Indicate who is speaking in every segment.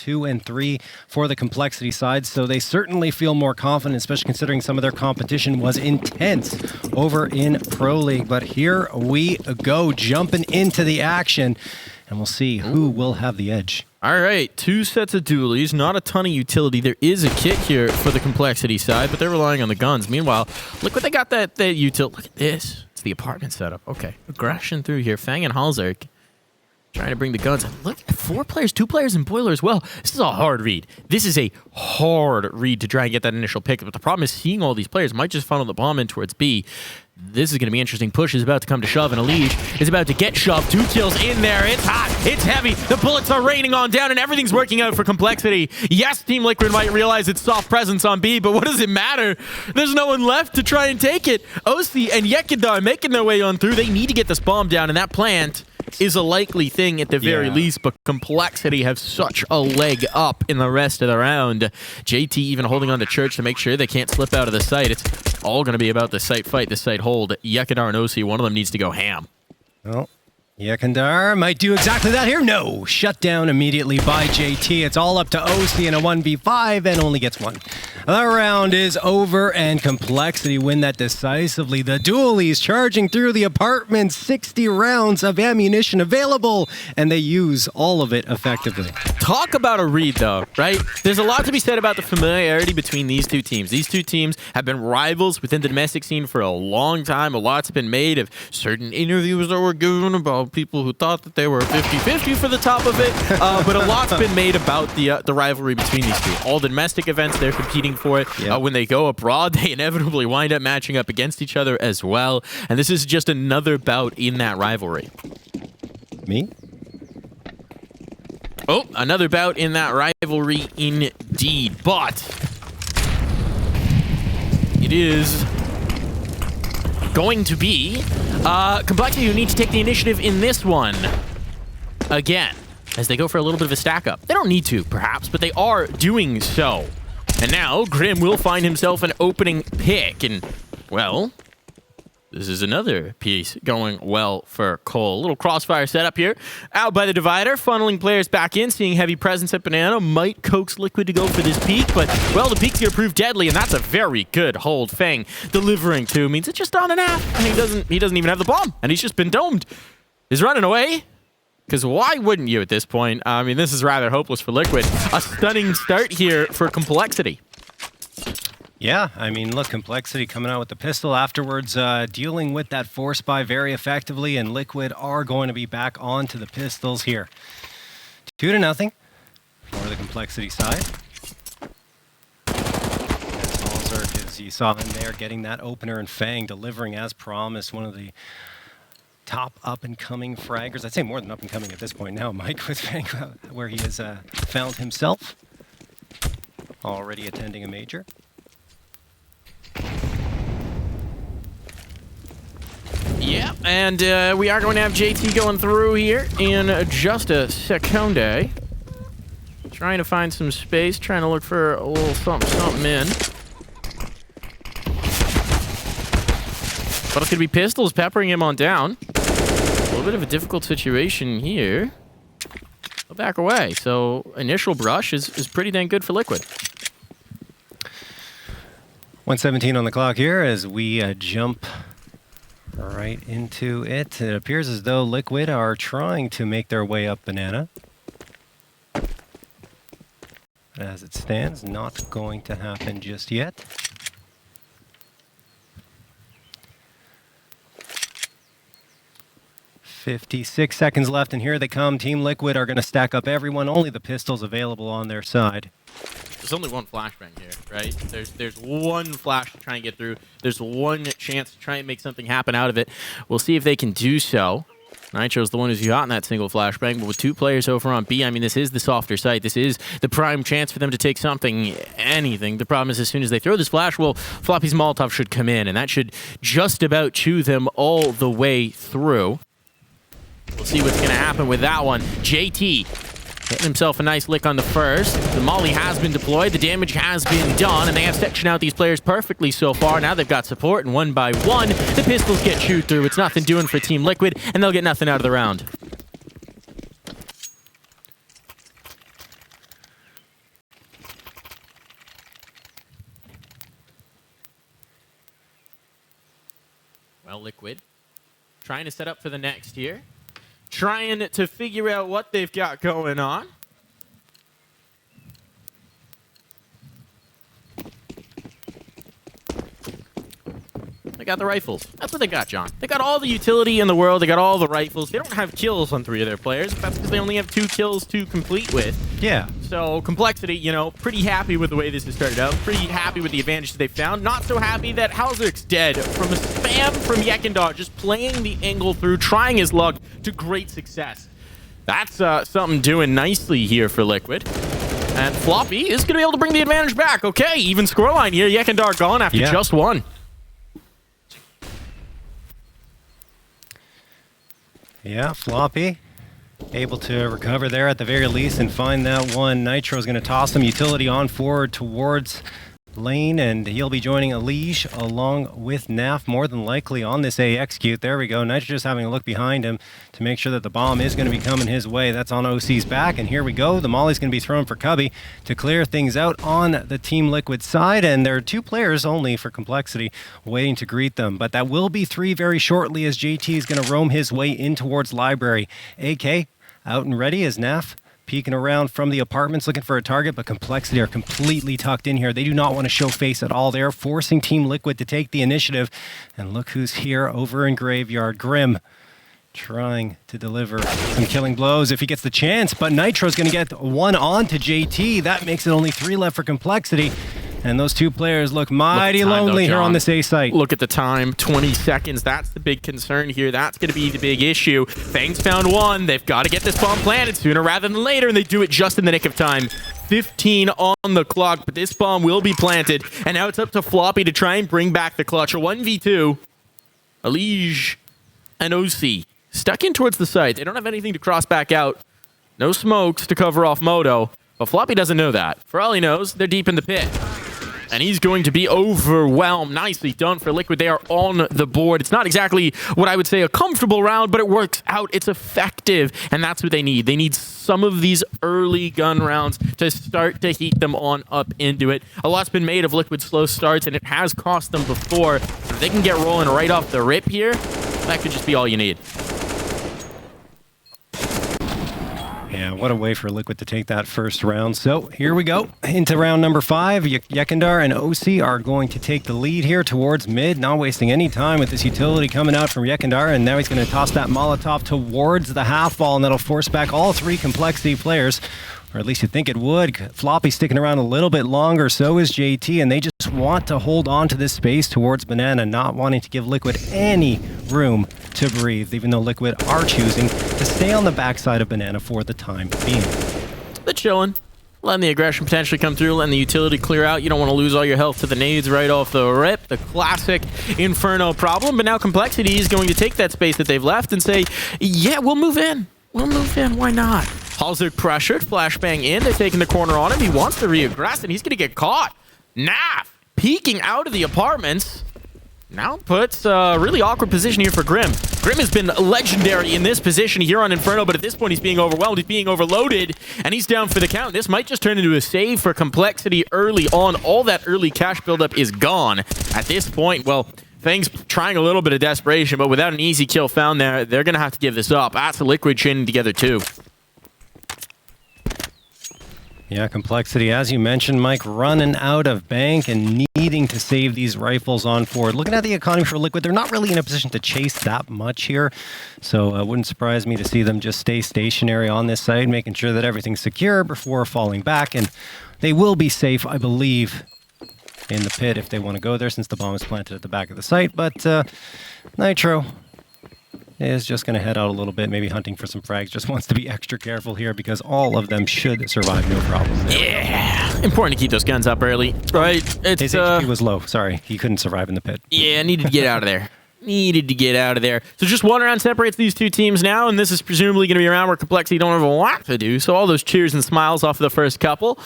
Speaker 1: 2 and 3 for the Complexity side. So they certainly feel more confident, especially considering some of their competition was intense over in Pro League. But here we go, jumping into the action, and we'll see who will have the edge.
Speaker 2: All right, 2 sets of dualies, not a ton of utility. There is a kit here for the Complexity side, but they're relying on the guns. Meanwhile, look what they got that utility. Look at this. It's the apartment setup. Okay, aggression through here. FaNg and Halzerk trying to bring the guns. Look, 4 players, 2 players in Boiler as well. This is a hard read. This is a hard read to try and get that initial pick. But the problem is seeing all these players might just funnel the bomb in towards B. This is going to be interesting. Push is about to come to shove, and EliGE is about to get shoved. 2 kills in there. It's hot. It's heavy. The bullets are raining on down, and everything's working out for Complexity. Yes, Team Liquid might realize it's soft presence on B, but what does it matter? There's no one left to try and take it. oSee and YEKINDAR making their way on through. They need to get this bomb down, and that plant is a likely thing at the very least, but Complexity have such a leg up in the rest of the round. JT even holding on to Church to make sure they can't slip out of the site. It's all going to be about the site fight, the site hold. YEKINDAR and oSee, one of them needs to go ham.
Speaker 1: Well, YEKINDAR might do exactly that here. No, shut down immediately by JT. It's all up to oSee in a 1v5 and only gets 1. The round is over and Complexity win that decisively. The dualies charging through the apartment, 60 rounds of ammunition available, and they use all of it effectively.
Speaker 2: Talk about a read, though, right? There's a lot to be said about the familiarity between these 2 teams. These 2 teams have been rivals within the domestic scene for a long time. A lot's been made of certain interviews that were given about people who thought that they were 50-50 for the top of it. But a lot's been made about the rivalry between these 2. All the domestic events, they're competing for it. Yep. When they go abroad, they inevitably wind up matching up against each other as well. And this is just another bout in that rivalry.
Speaker 1: Me?
Speaker 2: Oh, another bout in that rivalry indeed. But it is going to be Complexity who need to take the initiative in this one again, as they go for a little bit of a stack up. They don't need to, perhaps, but they are doing so. And now Grim will find himself an opening pick, and well, this is another piece going well for Cole. A little crossfire setup here. Out by the divider, funneling players back in, seeing heavy presence at Banana. Might coax Liquid to go for this peek, but, well, the peek's here proved deadly, and that's a very good hold. FaNg delivering to means it's just on and half, and he doesn't even have the bomb, and he's just been domed. He's running away. Because why wouldn't you at this point? I mean, this is rather hopeless for Liquid. A stunning start here for Complexity.
Speaker 1: Yeah, I mean, look, Complexity coming out with the pistol afterwards, dealing with that force buy very effectively, and Liquid are going to be back onto the pistols here. 2-0 for the Complexity side. As Halzerk, as you saw him there, getting that opener, and FaNg delivering as promised, one of the top up-and-coming fraggers. I'd say more than up-and-coming at this point now, Mike, with FaNg, where he has found himself. Already attending a major.
Speaker 2: Yeah, and we are going to have JT going through here in just a second. Trying to find some space, trying to look for a little something in. But it's going to be pistols peppering him on down. A little bit of a difficult situation here. He'll back away. So initial brush is pretty dang good for Liquid.
Speaker 1: 1:17 on the clock here as we jump right into it. It appears as though Liquid are trying to make their way up Banana. As it stands, not going to happen just yet. "56 seconds left, and here they come. Team Liquid are going to stack up everyone. Only the pistols available on their side.
Speaker 2: There's only one flashbang here, right? There's one flash to try and get through. There's one chance to try and make something happen out of it. We'll see if they can do so. Nitro's the one who's got in that single flashbang, but with 2 players over on B, I mean, this is the softer site. This is the prime chance for them to take something, anything. The problem is as soon as they throw this flash, well, Floppy's Molotov should come in, and that should just about chew them all the way through. We'll see what's going to happen with that one. JT getting himself a nice lick on the first. The molly has been deployed. The damage has been done, and they have sectioned out these players perfectly so far. Now they've got support, and one by one, the pistols get chewed through. It's nothing doing for Team Liquid, and they'll get nothing out of the round. Well, Liquid trying to set up for the next here. Trying to figure out what they've got going on. They got the rifles. That's what they got, John. They got all the utility in the world. They got all the rifles. They don't have kills on 3 of their players. That's because they only have 2 kills to complete with.
Speaker 1: Yeah.
Speaker 2: So, Complexity, you know, pretty happy with the way this has started out. Pretty happy with the advantage that they found. Not so happy that Halzerk's dead from a spam from YEKINDAR, just playing the angle through, trying his luck to great success. That's something doing nicely here for Liquid. And Floppy is going to be able to bring the advantage back. Okay, even scoreline here. YEKINDAR gone after just 1.
Speaker 1: Yeah, Floppy able to recover there at the very least and find that one. Nitro's going to toss some utility on forward towards lane, and he'll be joining EliGE along with NAF more than likely on this A execute. There we go. Nitro just having a look behind him to make sure that the bomb is going to be coming his way. That's on oSee's back, and here we go. The molly's going to be thrown for Cubby to clear things out on the Team Liquid side, and there are 2 players only for Complexity waiting to greet them, but that will be 3 very shortly as JT is going to roam his way in towards Library. AK out and ready as NAF peeking around from the apartments looking for a target, but Complexity are completely tucked in here. They do not want to show face at all. They're forcing Team Liquid to take the initiative. And look who's here over in Graveyard. Grim trying to deliver some killing blows if he gets the chance, but Nitro's going to get 1 on to JT. That makes it only 3 left for Complexity. And those 2 players look mighty lonely here on this A site.
Speaker 2: Look at the time, 20 seconds. That's the big concern here. That's going to be the big issue. FaNg's found 1. They've got to get this bomb planted sooner rather than later, and they do it just in the nick of time. 15 on the clock, but this bomb will be planted. And now it's up to Floppy to try and bring back the clutch. A 1v2. EliGE and oSee stuck in towards the site. They don't have anything to cross back out. No smokes to cover off Moto. But Floppy doesn't know that. For all he knows, they're deep in the pit. And he's going to be overwhelmed. Nicely done for Liquid. They are on the board. It's not exactly what I would say a comfortable round, but it works out. It's effective, and that's what they need. They need some of these early gun rounds to start to heat them on up into it. A lot's been made of Liquid's slow starts, and it has cost them before. If they can get rolling right off the rip here, that could just be all you need.
Speaker 1: Yeah, what a way for Liquid to take that first round. So here we go into round number 5. YEKINDAR and oSee are going to take the lead here towards mid, not wasting any time with this utility coming out from YEKINDAR, and now he's going to toss that Molotov towards the half wall, and that'll force back all 3 Complexity players, or at least you think it would. Floppy sticking around a little bit longer, so is JT, and they just want to hold on to this space towards Banana, not wanting to give Liquid any room to breathe, even though Liquid are choosing to stay on the backside of Banana for the time being.
Speaker 2: They're chilling. Letting the aggression potentially come through, letting the utility clear out. You don't want to lose all your health to the nades right off the rip. The classic Inferno problem. But now Complexity is going to take that space that they've left and say, yeah, we'll move in. We'll move in. Why not? Halzerk pressured. Flashbang in. They're taking the corner on him. He wants to re-aggress, and he's going to get caught. NAF peeking out of the apartments. Now puts a really awkward position here for Grim. Grim has been legendary in this position here on Inferno, but at this point he's being overwhelmed, he's being overloaded, and he's down for the count. This might just turn into a save for Complexity early on. All that early cash buildup is gone. At this point, well, FaNg's trying a little bit of desperation, but without an easy kill found there, they're going to have to give this up. That's a Liquid chinning together too.
Speaker 1: Yeah, Complexity, as you mentioned, Mike, running out of bank and needing to save these rifles on forward. Looking at the economy for Liquid, they're not really in a position to chase that much here. So it wouldn't surprise me to see them just stay stationary on this side, making sure that everything's secure before falling back. And they will be safe, I believe, in the pit if they want to go there, since the bomb is planted at the back of the site. But Nitro is just going to head out a little bit, maybe hunting for some frags. Just wants to be extra careful here because all of them should survive no problem.
Speaker 2: Yeah, important to keep those guns up early, right? It's,
Speaker 1: his HP was low. Sorry, he couldn't survive in the pit.
Speaker 2: Yeah, needed to get out of there. Needed to get out of there. So just 1 round separates these 2 teams now, and this is presumably going to be a round where Complexity don't have a lot to do. So all those cheers and smiles off of the first couple,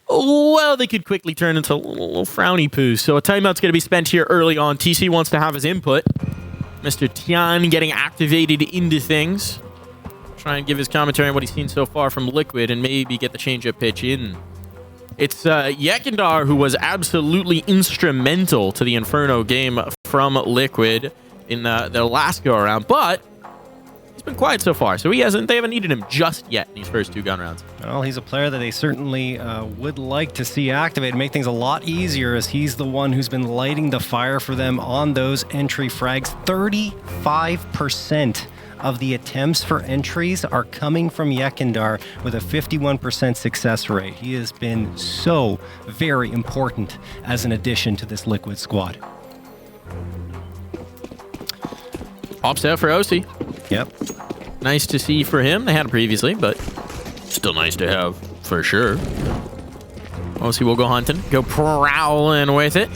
Speaker 2: well, they could quickly turn into a little frowny poos. So a timeout's going to be spent here early on. TC wants to have his input. Mr. Tian getting activated into things. Try and give his commentary on what he's seen so far from Liquid and maybe get the change-up pitch in. It's YEKINDAR who was absolutely instrumental to the Inferno game from Liquid. in their last go around, but he's been quiet so far, so they haven't needed him just yet in these first 2 gun rounds.
Speaker 1: Well, he's a player that they certainly would like to see activated, make things a lot easier, as he's the one who's been lighting the fire for them on those entry frags. 35% of the attempts for entries are coming from YEKINDAR with a 51% success rate. He has been so very important as an addition to this Liquid squad.
Speaker 2: Pops out for oSee.
Speaker 1: Yep.
Speaker 2: Nice to see for him. They had it previously, but still nice to have for sure. oSee will go hunting, go prowling with it.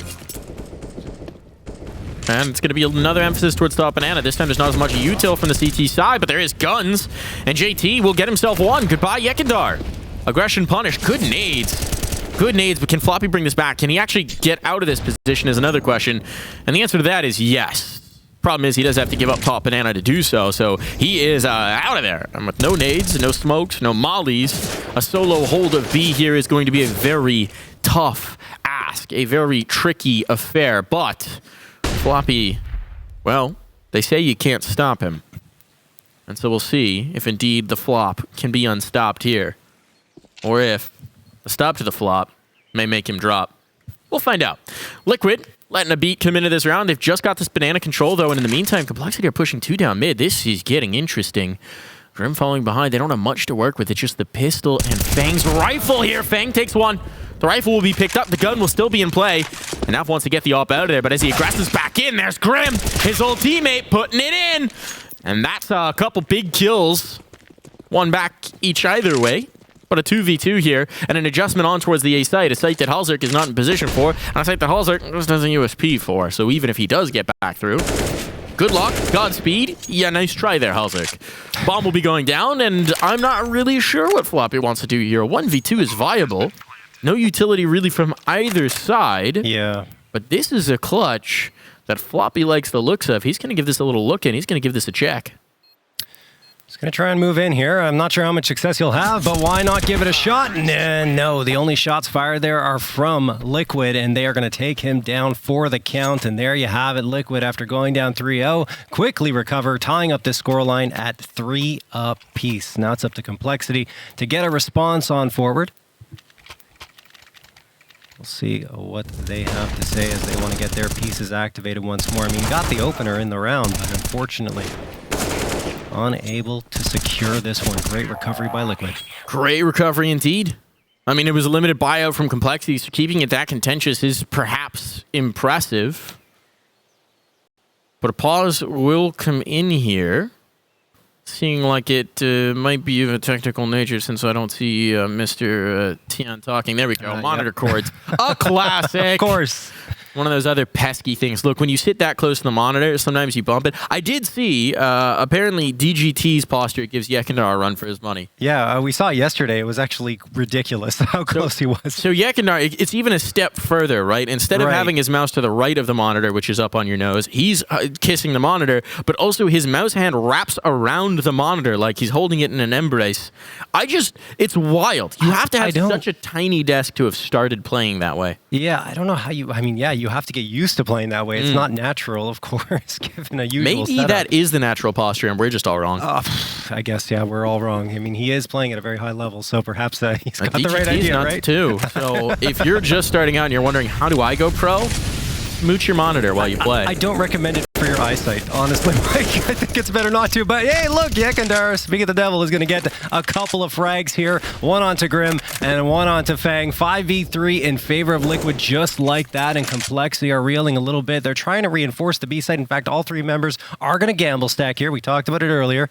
Speaker 2: And it's going to be another emphasis towards top banana. This time there's not as much util from the CT side, but there is guns. And JT will get himself one. Goodbye, YEKINDAR. Aggression punish. Good nades. Good nades, but can Floppy bring this back? Can he actually get out of this position is another question. And the answer to that is yes. Problem is he does have to give up top banana to do so. So he is out of there. And with no nades, no smokes, no mollies, a solo hold of B here is going to be a very tough ask. A very tricky affair. But Floppy, well, they say you can't stop him. And so we'll see if indeed the flop can be unstopped here. Or if the stop to the flop may make him drop. We'll find out. Liquid letting a beat come into this round. They've just got this banana control, though, and in the meantime, Complexity are pushing 2 down mid. This is getting interesting. Grim following behind. They don't have much to work with. It's just the pistol and FaNg's rifle here. FaNg takes one. The rifle will be picked up. The gun will still be in play. And Nav wants to get the op out of there, but as he aggresses back in, there's Grim, his old teammate, putting it in. And that's a couple big kills. One back each either way. But a 2v2 here, and an adjustment on towards the A site, a site that halzerk is not in position for, and a site that halzerk just doesn't USP for. So even if he does get back through, good luck, Godspeed. Yeah, nice try there, halzerk. Bomb will be going down, and I'm not really sure what Floppy wants to do here. 1v2 is viable. No utility really from either side.
Speaker 1: Yeah.
Speaker 2: But this is a clutch that Floppy likes the looks of. He's going to give this a little look in. He's going to give this a check.
Speaker 1: He's going to try and move in here. I'm not sure how much success he'll have, but why not give it a shot? No, the only shots fired there are from Liquid, and they are going to take him down for the count. And there you have it. Liquid, after going down 3-0, quickly recover, tying up this scoreline at 3 apiece. Now it's up to Complexity to get a response on forward. We'll see what they have to say as they want to get their pieces activated once more. I mean, got the opener in the round, but unfortunately unable to secure this one. Great recovery by Liquid.
Speaker 2: Great recovery indeed. I mean, it was a limited buyout from Complexity, so keeping it that contentious is perhaps impressive. But a pause will come in here. Seeing like it might be of a technical nature since I don't see Mr. Tian talking. There we go. Monitor cords. A classic.
Speaker 1: Of course.
Speaker 2: One of those other pesky things. Look, when you sit that close to the monitor, sometimes you bump it. I did see, apparently, DGT's posture gives YEKINDAR a run for his money.
Speaker 1: Yeah, we saw it yesterday. It was actually ridiculous how close he was.
Speaker 2: So YEKINDAR, it's even a step further, right? Instead of having his mouse to the right of the monitor, which is up on your nose, he's kissing the monitor, but also his mouse hand wraps around the monitor like he's holding it in an embrace. It's wild. You have to have such a tiny desk to have started playing that way.
Speaker 1: Yeah, I don't know how you, you have to get used to playing that way. It's not natural, of course, given a usual
Speaker 2: Maybe
Speaker 1: setup.
Speaker 2: that is the natural posture and we're just all wrong.
Speaker 1: I guess, yeah, we're all wrong. I mean, he is playing at a very high level, so perhaps he's got the right idea,
Speaker 2: not
Speaker 1: right?
Speaker 2: Too. So if you're just starting out and you're wondering, how do I go pro? Mooch your monitor while you play.
Speaker 1: I don't recommend it for your eyesight, honestly, Mike. I think it's better not to. But hey, look, YEKINDAR, speaking of the devil, is going to get a couple of frags here. One onto Grim and one onto FaNg. 5v3 in favor of Liquid, just like that. And Complexity are reeling a little bit. They're trying to reinforce the B side. In fact, all 3 members are going to gamble stack here. We talked about it earlier.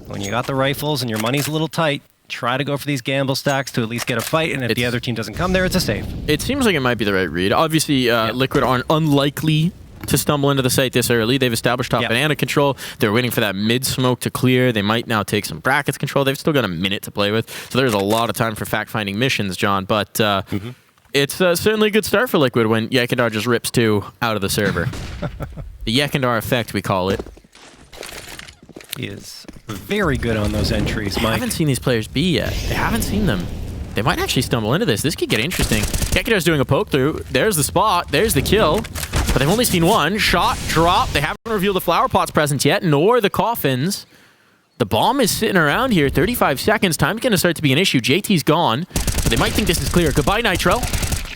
Speaker 1: When you got the rifles and your money's a little tight, try to go for these gamble stacks to at least get a fight, and if the other team doesn't come there, it's a save. It
Speaker 2: seems like it might be the right read. Obviously, Liquid aren't unlikely to stumble into the site this early. They've established top banana control. They're waiting for that mid smoke to clear. They might now take some brackets control. They've still got a minute to play with, so there's a lot of time for fact-finding missions, John. But it's certainly a good start for Liquid when YEKINDAR just rips 2 out of the server. The YEKINDAR effect, we call it.
Speaker 1: He is very good on those entries, Mike.
Speaker 2: I haven't seen these players be yet. They haven't seen them. They might actually stumble into this. This could get interesting. YEKINDAR's doing a poke through. There's the spot. There's the kill. But they've only seen one. Shot, drop. They haven't revealed the flower pot's presence yet, nor the coffins. The bomb is sitting around here. 35 seconds. Time's going to start to be an issue. JT's gone. But they might think this is clear. Goodbye, Nitro.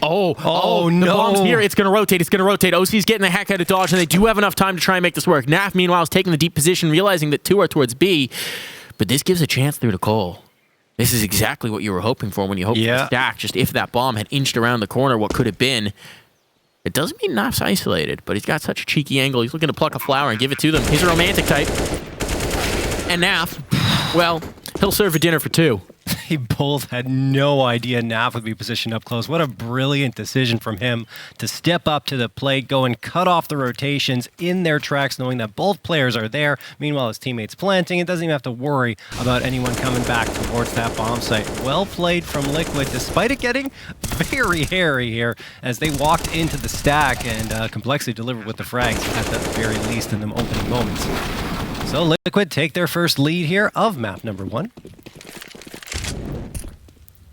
Speaker 2: Oh,
Speaker 1: no.
Speaker 2: The bomb's here. It's going to rotate. It's going to rotate. oSee's getting the heck out of dodge, and they do have enough time to try and make this work. Naf, meanwhile, is taking the deep position, realizing that 2 are towards B. But this gives a chance through to Cole. This is exactly what you were hoping for when you hoped for the stack. Just if that bomb had inched around the corner, what could have been. It doesn't mean Naf's isolated, but he's got such a cheeky angle. He's looking to pluck a flower and give it to them. He's a romantic type. And Naf, well, he'll serve a dinner for 2.
Speaker 1: They both had no idea Naf would be positioned up close. What a brilliant decision from him to step up to the plate, go and cut off the rotations in their tracks, knowing that both players are there. Meanwhile, his teammates planting. It doesn't even have to worry about anyone coming back towards that bomb site. Well played from Liquid, despite it getting very hairy here as they walked into the stack, and Complexity delivered with the frags at the very least in them opening moments. So Liquid take their first lead here of map number 1.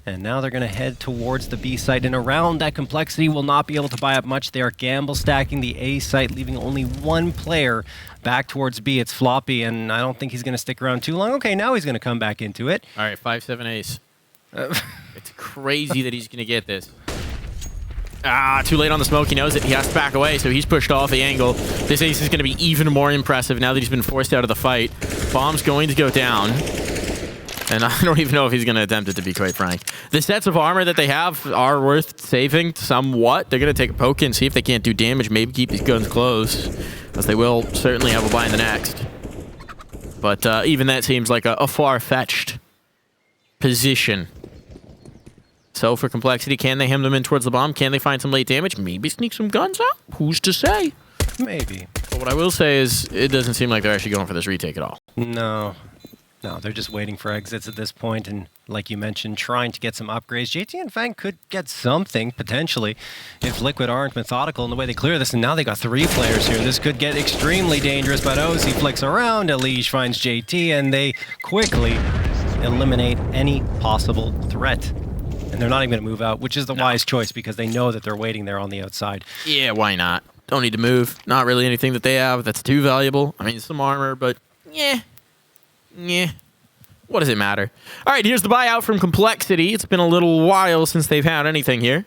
Speaker 1: And now they're going to head towards the B site, and around that Complexity will not be able to buy up much. They are gamble stacking the A site, leaving only one player back towards B. It's Floppy, and I don't think he's going to stick around too long. Okay, now he's going to come back into it.
Speaker 2: All right, 5-7 ace. It's crazy that he's going to get this. Too late on the smoke. He knows it. He has to back away, so he's pushed off the angle. This ace is going to be even more impressive now that he's been forced out of the fight. Bomb's going to go down. And I don't even know if he's going to attempt it, to be quite frank. The sets of armor that they have are worth saving somewhat. They're going to take a poke and see if they can't do damage. Maybe keep these guns close, as they will certainly have a buy in the next. But even that seems like a far-fetched position. So for Complexity, can they hem them in towards the bomb? Can they find some late damage? Maybe sneak some guns out? Who's to say?
Speaker 1: Maybe.
Speaker 2: But what I will say is, it doesn't seem like they're actually going for this retake at all.
Speaker 1: No, they're just waiting for exits at this point, and like you mentioned, trying to get some upgrades. JT and FaNg could get something, potentially, if Liquid aren't methodical in the way they clear this, and now they got 3 players here. This could get extremely dangerous, but oSee flicks around, EliGE finds JT, and they quickly eliminate any possible threat. And they're not even going to move out, which is the wise choice, because they know that they're waiting there on the outside.
Speaker 2: Yeah, why not? Don't need to move. Not really anything that they have that's too valuable. I mean, some armor, but yeah. What does it matter? All right, here's the buyout from Complexity. It's been a little while since they've had anything here.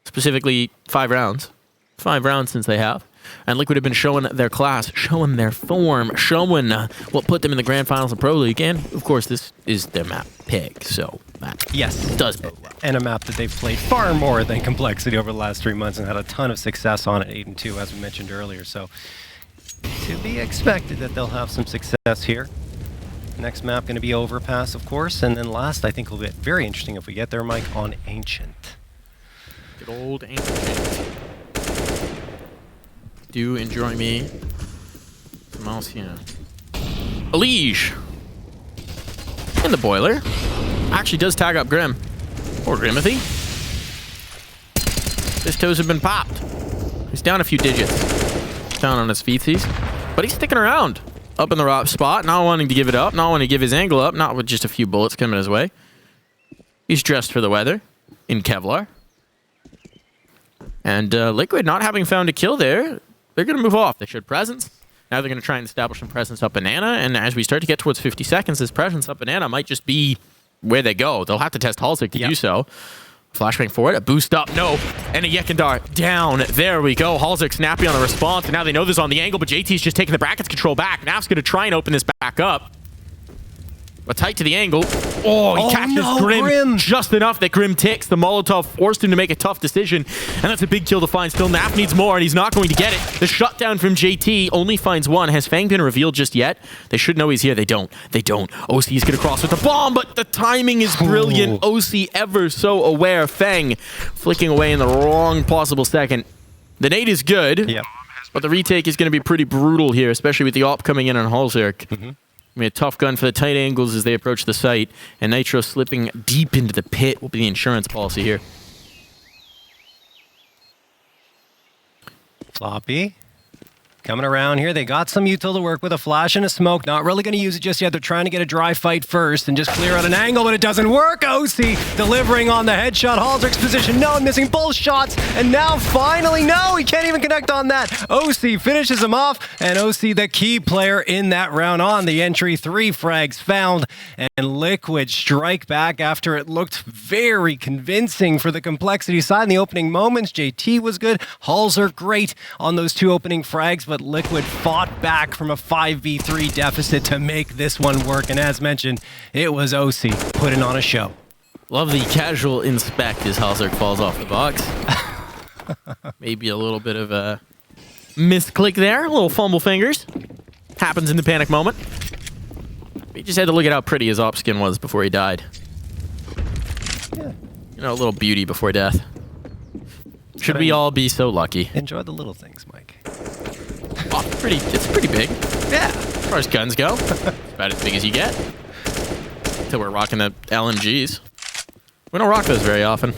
Speaker 2: Specifically, 5 rounds. 5 rounds since they have. And Liquid have been showing their class, showing their form, showing what put them in the Grand Finals of Pro League. And, of course, this is their map pick, so that does bode well.
Speaker 1: And a map that they've played far more than Complexity over the last 3 months and had a ton of success on it, 8-2, as we mentioned earlier. So, to be expected that they'll have some success here. Next map going to be Overpass, of course, and then last I think will be very interesting if we get there, Mike, on Ancient.
Speaker 2: Good old Ancient. Do enjoy me some else here. EliGE in the boiler actually does tag up Grim or Grimothy. His toes have been popped. He's down a few digits, down on his feetsies, but he's sticking around. Up in the rock spot, not wanting to give it up, not wanting to give his angle up, not with just a few bullets coming his way. He's dressed for the weather in Kevlar. And Liquid, not having found a kill there, they're going to move off. They showed presence. Now they're going to try and establish some presence up Banana, and as we start to get towards 50 seconds, this presence up Banana might just be where they go. They'll have to test Halsik to do so. Flashbang for it, a boost up, no, and a YEKINDAR down. There we go. Halsik snappy on the response, and now they know this on the angle, but JT's just taking the brackets control back. Naf's going to try and open this back up. But tight to the angle. Oh, he catches Grim just enough that Grim ticks. The Molotov forced him to make a tough decision, and that's a big kill to find. Still, Naf needs more, and he's not going to get it. The shutdown from JT only finds one. Has FaNg been revealed just yet? They should know he's here. They don't. oSee is going to cross with the bomb, but the timing is brilliant. oSee ever so aware. FaNg flicking away in the wrong possible second. The nade is good, but the retake is going to be pretty brutal here, especially with the op coming in on Halsik. I mean, a tough gun for the tight angles as they approach the site, and Nitro slipping deep into the pit will be the insurance policy here.
Speaker 1: Floppy Coming around here, they got some util to work with, a flash and a smoke. Not really going to use it just yet. They're trying to get a dry fight first and just clear out an angle, but it doesn't work. oSee delivering on the headshot. Halzerk's position known, missing both shots, and now finally, no, he can't even connect on that. oSee finishes him off, and oSee the key player in that round on the entry. 3 frags found, and Liquid strike back after it looked very convincing for the complexity side in the opening moments. JT was good, Halzerk great on those 2 opening frags, but Liquid fought back from a 5v3 deficit to make this one work. And as mentioned, it was oSee putting on a show.
Speaker 2: Love the casual inspect as Halzerk falls off the box. Maybe a little bit of a misclick there, a little fumble fingers. Happens in the panic moment. He just had to look at how pretty his op skin was before he died.
Speaker 1: Yeah.
Speaker 2: You know, a little beauty before death. Should we all be so lucky?
Speaker 1: Enjoy the little things, Mike.
Speaker 2: Oh, it's pretty big.
Speaker 1: Yeah.
Speaker 2: As far as guns go, about as big as you get. Until we're rocking the LMGs. We don't rock those very often.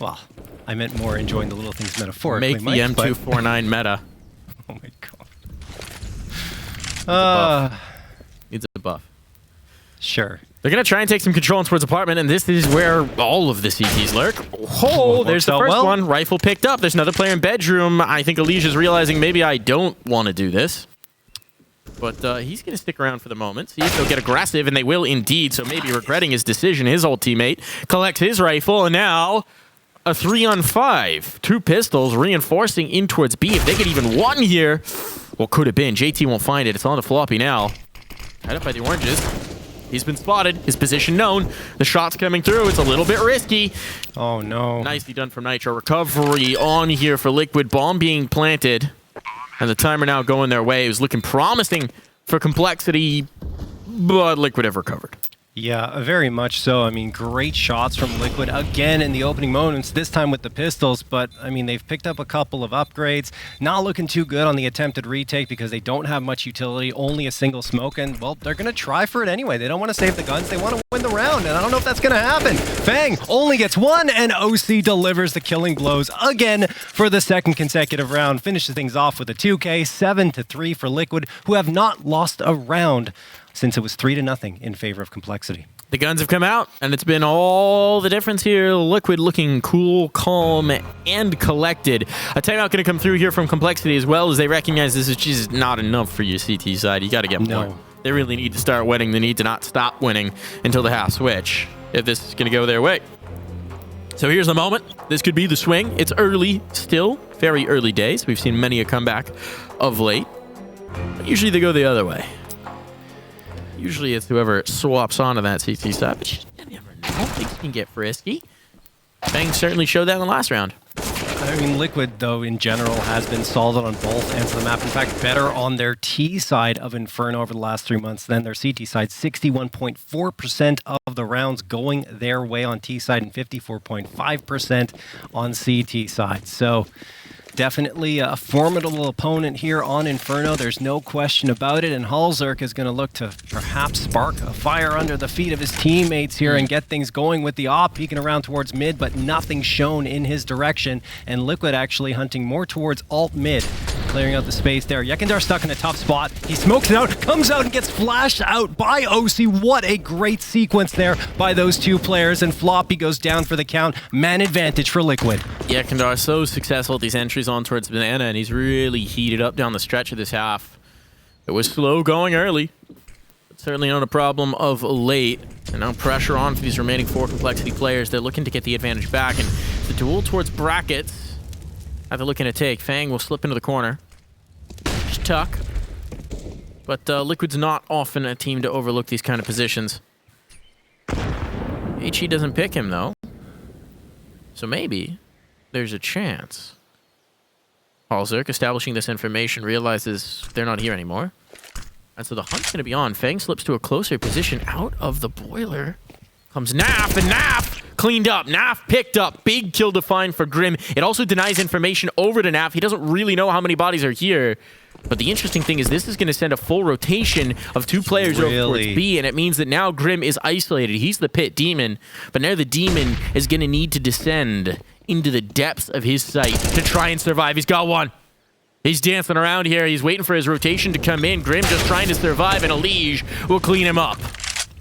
Speaker 1: Well, I meant more enjoying the little things metaphorically,
Speaker 2: Make
Speaker 1: Mike,
Speaker 2: the M249 meta.
Speaker 1: Oh my god.
Speaker 2: Needs a buff.
Speaker 1: Sure.
Speaker 2: They're going to try and take some control towards apartment, and this is where all of the CTs lurk. Oh, there's the first one. Rifle picked up. There's another player in bedroom. I think EliGE is realizing maybe I don't want to do this. But he's going to stick around for the moment, see if they'll get aggressive, and they will indeed. So maybe regretting his decision, his old teammate collects his rifle, and now a 3-on-5. 2 pistols reinforcing in towards B. If they get even one here, what could have been? JT won't find it. It's on the floppy now. Tied up by the oranges. He's been spotted. His position known. The shot's coming through. It's a little bit risky.
Speaker 1: Oh, no.
Speaker 2: Nicely done from Nitro. Recovery on here for Liquid. Bomb being planted. And the timer now going their way. It was looking promising for complexity, but Liquid have recovered.
Speaker 1: Yeah, very much so. I mean, great shots from Liquid again in the opening moments, this time with the pistols, but I mean, they've picked up a couple of upgrades. Not looking too good on the attempted retake because they don't have much utility, only a single smoke, and well, they're going to try for it anyway. They don't want to save the guns, they want to win the round, and I don't know if that's going to happen. FaNg only gets 1, and oSee delivers the killing blows again for the 2nd consecutive round. Finishes things off with a 2K, 7-3 for Liquid, who have not lost a round since it was 3-0 in favor of complexity.
Speaker 2: The guns have come out, and it's been all the difference here. Liquid looking cool, calm, and collected. A timeout going to come through here from complexity as well, as they recognize this is just not enough for your CT side. You got to get more. They really need to start winning. They need to not stop winning until the half switch if this is going to go their way. So here's the moment. This could be the swing. It's early still, very early days. We've seen many a comeback of late. But usually they go the other way. Usually it's whoever swaps onto that CT side, but you never know. Things can get frisky. FaNg certainly showed that in the last round.
Speaker 1: I mean, Liquid, though, in general, has been solid on both ends of the map. In fact, better on their T side of Inferno over the last 3 months than their CT side. 61.4% of the rounds going their way on T side and 54.5% on CT side. So definitely a formidable opponent here on Inferno. There's no question about it. And Halzerk is going to look to perhaps spark a fire under the feet of his teammates here and get things going with the op peeking around towards mid, but nothing shown in his direction. And Liquid actually hunting more towards alt mid, clearing out the space there. YEKINDAR stuck in a tough spot. He smokes it out, comes out and gets flashed out by oSee. What a great sequence there by those 2 players. And floppy goes down for the count. Man advantage for Liquid.
Speaker 2: YEKINDAR so successful at these entries on towards Banana, and he's really heated up down the stretch of this half. It was slow going early, but certainly not a problem of late. And now pressure on for these remaining 4 complexity players. They're looking to get the advantage back, and the duel towards brackets that they're looking to take. FaNg will slip into the corner. Just tuck. But Liquid's not often a team to overlook these kind of positions. HE doesn't pick him, though. So maybe there's a chance. Halzerk, establishing this information, realizes they're not here anymore. And so the hunt's going to be on. FaNg slips to a closer position out of the boiler. Comes Naf, and Naf cleaned up. Naf picked up. Big kill defined for Grim. It also denies information over to Naf. He doesn't really know how many bodies are here. But the interesting thing is this is going to send a full rotation of 2 players over towards B, and it means that now Grim is isolated. He's the pit demon, but now the demon is going to need to descend into the depths of his sight to try and survive. He's got one. He's dancing around here. He's waiting for his rotation to come in. Grim just trying to survive, and EliGE will clean him up.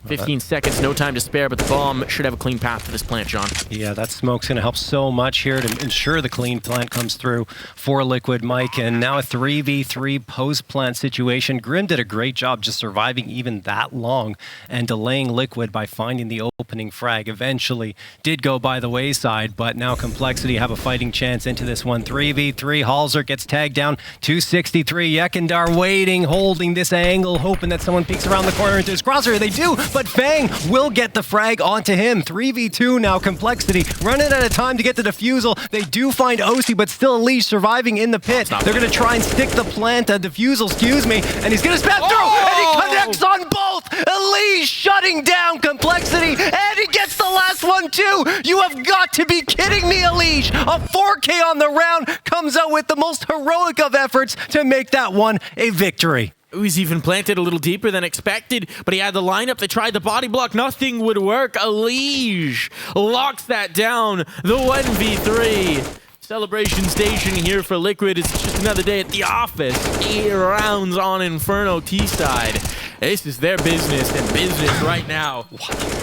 Speaker 2: 15 seconds, no time to spare, but the bomb should have a clean path to this plant, John.
Speaker 1: Yeah, that smoke's going to help so much here to ensure the clean plant comes through for Liquid, Mike. And now a 3v3 post-plant situation. Grim did a great job just surviving even that long and delaying Liquid by finding the opening frag. Eventually did go by the wayside, but now Complexity have a fighting chance into this one. 3v3, Halzer gets tagged down. 263, YEKINDAR waiting, holding this angle, hoping that someone peeks around the corner into his crosshair. They do, but FaNg will get the frag onto him. 3v2 now, Complexity running out of time to get the defusal. They do find oSee, but still EliGE surviving in the pit. They're going to try and stick the plant, defusal, excuse me, and he's going to spam through, and he connects on both. EliGE shutting down Complexity, and he gets the last one too. You have got to be kidding me, EliGE. A 4K on the round comes out with the most heroic of efforts to make that one a victory.
Speaker 2: He's even planted a little deeper than expected, but he had the lineup. They tried the body block. Nothing would work. EliGE locks that down. The 1v3. Celebration station here for Liquid. It's just another day at the office. 8 rounds on Inferno T-side. This is their business and business right now.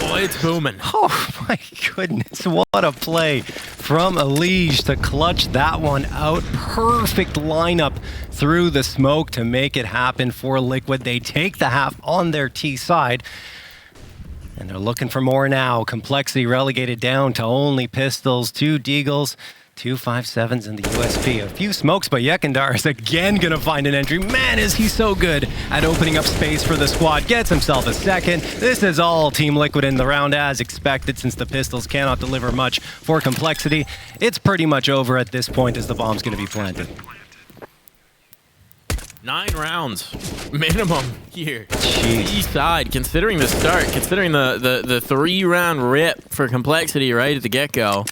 Speaker 2: Boy, it's booming.
Speaker 1: Oh my goodness, what a play from EliGE to clutch that one out. Perfect lineup through the smoke to make it happen for Liquid. They take the half on their T side. And they're looking for more now. Complexity relegated down to only pistols, 2 deagles, 2 5.7s in the USP. A few smokes, but YEKINDAR is again going to find an entry. Man, is he so good at opening up space for the squad. Gets himself a second. This is all Team Liquid in the round as expected, since the pistols cannot deliver much for Complexity. It's pretty much over at this point as the bomb's going to be planted.
Speaker 2: 9 rounds minimum here.
Speaker 1: Jeez.
Speaker 2: East side, considering the start, considering the 3-round rip for Complexity right at the get-go.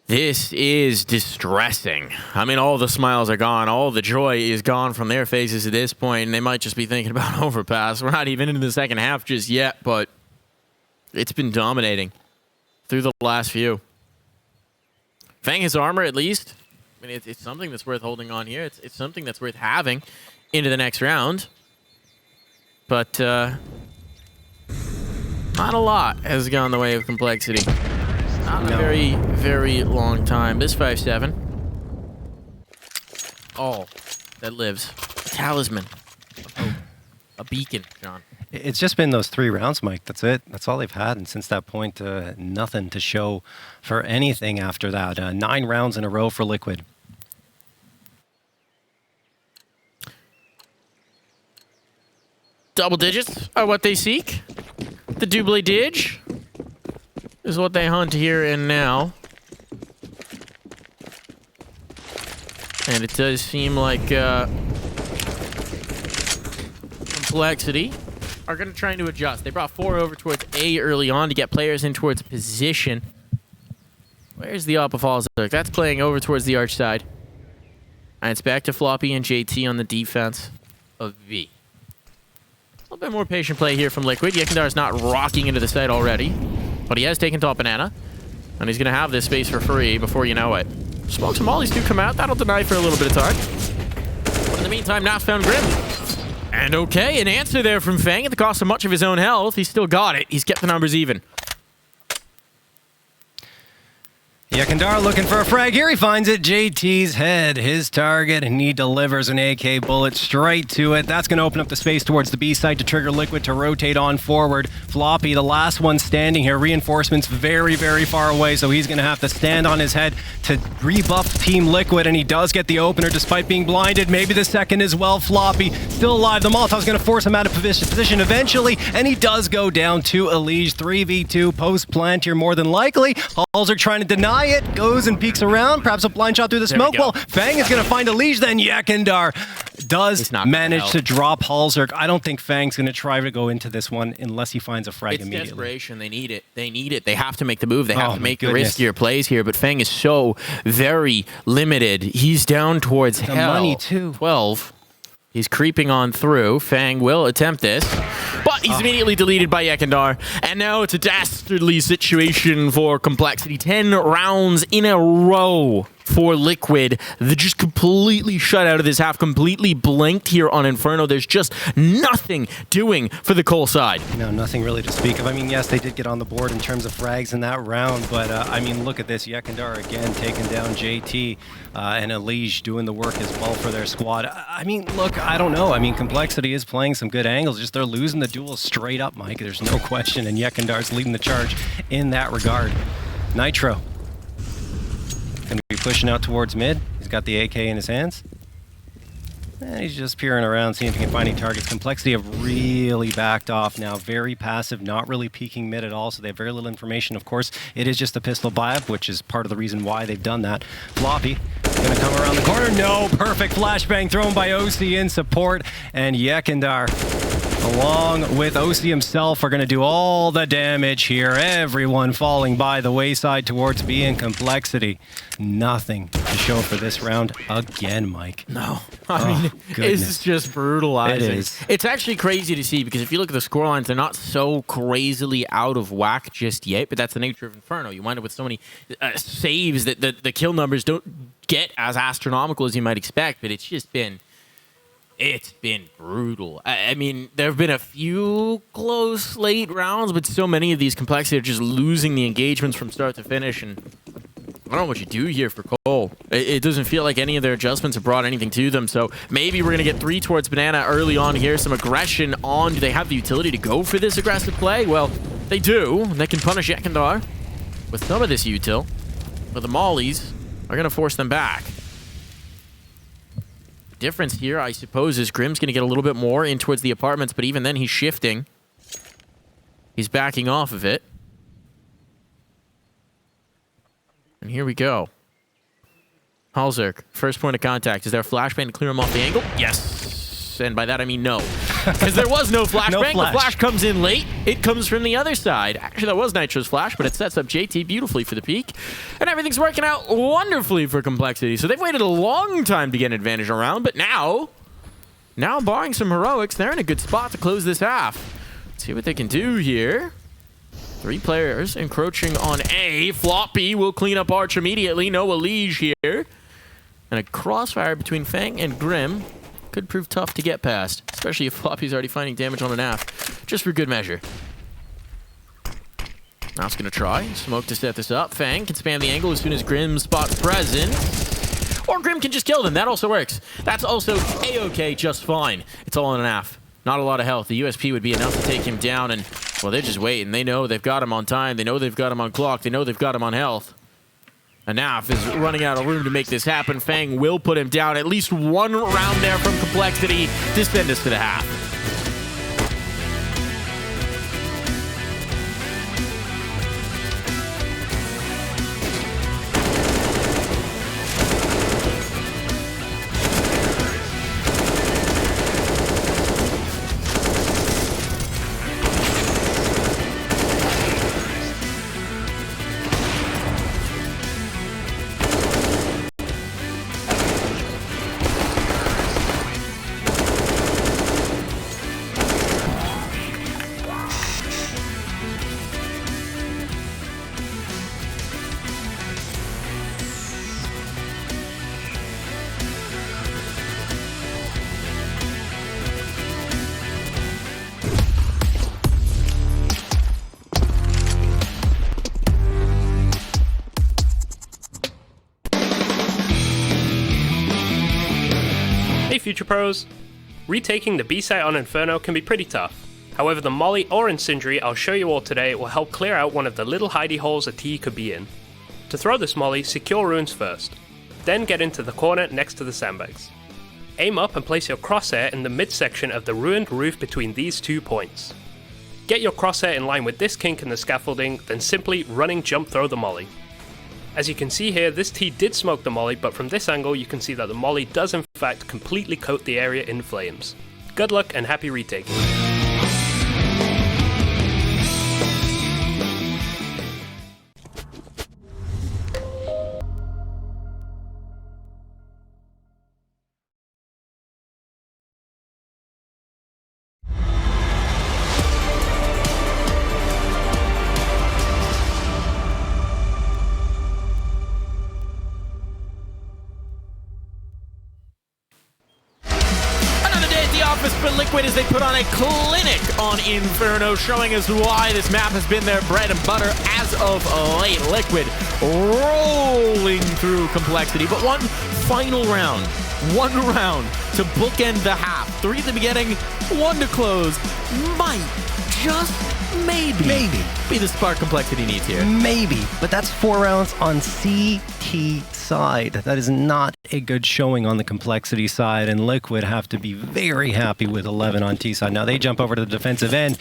Speaker 2: This is distressing. I mean, all the smiles are gone. All the joy is gone from their faces at this point, and they might just be thinking about overpass. We're not even into the second half just yet, but it's been dominating through the last few. FaNg has armor, at least. I mean, it's something that's worth holding on here. It's something that's worth having into the next round. But not a lot has gone the way of Complexity. Not in a very, very long time. This 5.7. Oh, that lives. A talisman. A beacon, John.
Speaker 1: It's just been those 3 rounds, Mike. That's it. That's all they've had. And since that point, nothing to show for anything after that. 9 rounds in a row for Liquid.
Speaker 2: Double digits are what they seek. The double dig is what they hunt here and now. And it does seem like Complexity are going to try to adjust. They brought 4 over towards A early on to get players in towards position. Where's the op of Halzer? That's playing over towards the arch side. And it's back to Floppy and JT on the defense of V. A little bit more patient play here from Liquid. YEKINDAR is not rocking into the site already, but he has taken top banana, and he's going to have this space for free before you know it. Smokes and mollies do come out. That'll deny for a little bit of time. But in the meantime, not found Grim. And okay, an answer there from FaNg at the cost of much of his own health. He's still got it. He's kept the numbers even.
Speaker 1: YEKINDAR looking for a frag. Here he finds it. JT's head, his target, and he delivers an AK bullet straight to it. That's going to open up the space towards the B site to trigger Liquid to rotate on forward. Floppy, the last one standing here. Reinforcements very, very far away, so he's going to have to stand on his head to rebuff Team Liquid, and he does get the opener despite being blinded. Maybe the second as well. Floppy still alive. The Molotov's going to force him out of position eventually, and he does go down to EliGE. 3v2 post-plant here more than likely. Halzer trying to deny it, goes and peeks around, perhaps a blind shot through the smoke. Well, FaNg is going to find EliGE, then YEKINDAR does manage to drop Halzer. I don't think FaNg's going to try to go into this one unless he finds a frag immediately.
Speaker 2: It's desperation. They need it. They need it. They have to make the move. They have to make the riskier plays here, but FaNg is so very limited. He's down towards
Speaker 1: the
Speaker 2: hell.
Speaker 1: Money too.
Speaker 2: 12. He's creeping on through. FaNg will attempt this, but he's immediately deleted by YEKINDAR. And now it's a dastardly situation for Complexity. 10 rounds in a row for Liquid. They're just completely shut out of this half, completely blanked here on Inferno. There's just nothing doing for the Cole side.
Speaker 1: No, nothing really to speak of. I mean, yes, they did get on the board in terms of frags in that round, but I mean, look at this. YEKINDAR again taking down JT and EliGE doing the work as well for their squad. I mean, look, I don't know. I mean, Complexity is playing some good angles. Just they're losing the duel straight up, Mike. There's no question, and YEKINDAR's leading the charge in that regard. Nitro. Gonna be pushing out towards mid. He's got the AK in his hands. And he's just peering around, seeing if he can find any targets. Complexity have really backed off now. Very passive, not really peeking mid at all, so they have very little information. Of course, it is just a pistol buy-up, which is part of the reason why they've done that. Floppy gonna come around the corner. No, perfect flashbang thrown by oSee in support. And YEKINDAR, along with oSee himself, are going to do all the damage here. Everyone falling by the wayside towards B and Complexity. Nothing to show for this round again, Mike.
Speaker 2: No. I mean, it's just brutalizing.
Speaker 1: It is.
Speaker 2: It's actually crazy to see because if you look at the scorelines, they're not so crazily out of whack just yet, but that's the nature of Inferno. You wind up with so many saves that the kill numbers don't get as astronomical as you might expect, but it's just been... It's been brutal. I mean, there have been a few close late rounds, but so many of these Complexity are just losing the engagements from start to finish. And I don't know what you do here for Cole. It doesn't feel like any of their adjustments have brought anything to them. So maybe we're going to get 3 towards Banana early on here. Some aggression on. Do they have the utility to go for this aggressive play? Well, they do. They can punish YEKINDAR with some of this util. But the Mollies are going to force them back. Difference here, I suppose, is Grim's going to get a little bit more in towards the apartments, but even then he's shifting. He's backing off of it. And here we go. Halzerk, first point of contact. Is there a flashbang to clear him off the angle? Yes. And by that I mean no. Because there was no flashbang.
Speaker 1: No flash.
Speaker 2: The flash comes in late. It comes from the other side. Actually, that was Nitro's flash, but it sets up JT beautifully for the peak. And everything's working out wonderfully for Complexity. So they've waited a long time to get an advantage around, but now barring some heroics, they're in a good spot to close this half. Let's see what they can do here. 3 players encroaching on A. Floppy will clean up Arch immediately. No EliGE here. And a crossfire between FaNg and Grim could prove tough to get past, especially if Floppy's already finding damage on an AF, just for good measure. Now it's going to try. Smoke to set this up. FaNg can spam the angle as soon as Grim spots present. Or Grim can just kill them. That also works. That's also A-okay just fine. It's all on an AF. Not a lot of health. The USP would be enough to take him down, and, well, they're just waiting. They know they've got him on time. They know they've got him on clock. They know they've got him on health. Anaf is running out of room to make this happen. FaNg will put him down. At least one round there from Complexity to send us to the half.
Speaker 3: Hey Future Pros! Retaking the B site on Inferno can be pretty tough. However, the Molly or Incendiary I'll show you all today will help clear out one of the little hidey holes a T could be in. To throw this Molly, secure ruins first. Then get into the corner next to the sandbags. Aim up and place your crosshair in the midsection of the ruined roof between these 2 points. Get your crosshair in line with this kink in the scaffolding, then simply running jump throw the Molly. As you can see here, this T did smoke the Molly, but from this angle you can see that the Molly does in fact completely coat the area in flames. Good luck and happy retaking.
Speaker 2: surface for Liquid as they put on a clinic on Inferno, showing us why this map has been their bread and butter as of late. Liquid rolling through complexity, but one final round. One round to bookend the half. 3 at the beginning, 1 to close. Might just maybe be the spark complexity needs here.
Speaker 1: Maybe, but that's 4 rounds on CT side. That is not a good showing on the complexity side, and Liquid have to be very happy with 11 on T side. Now they jump over to the defensive end,